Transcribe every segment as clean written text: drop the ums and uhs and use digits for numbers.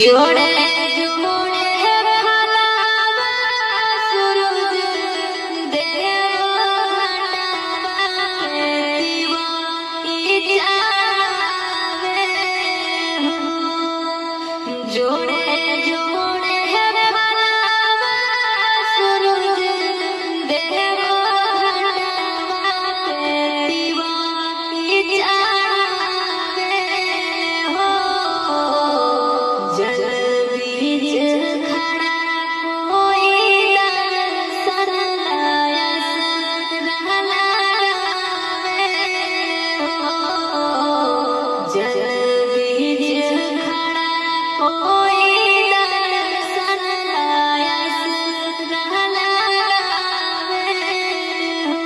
जोड़े जोड़े फलावा सूरज देव घटावे दिवा इजावे हो। जोड़े जोड़े फलावा सूरज देव घटावे दिवा इजावे हो। जल बीच खड़ा कोई दर्शन लायस रहलावे हो। जल बीच खड़ा कोई दर्शन लायस रहलावे हो।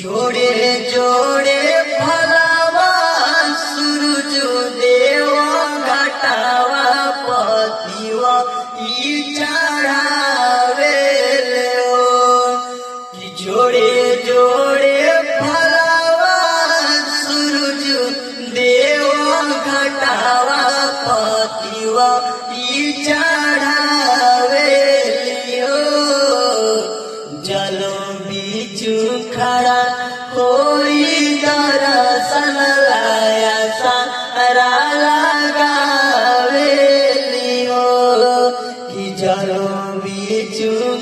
जोड़े जोड़े फलावा सूरज देवा घटावा पतिवा ई चढ़ावे हो। जोड़े जोड़े फलावा सूरज देवा घटावा पतिवा ई चढ़ावे हो। जलो बीच खड़ा कोई दर्शन लाया सारा लगावे लियो। कि जलो बीच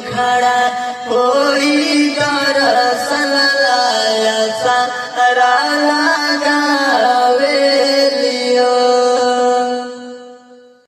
खड़ा कोई दर्शन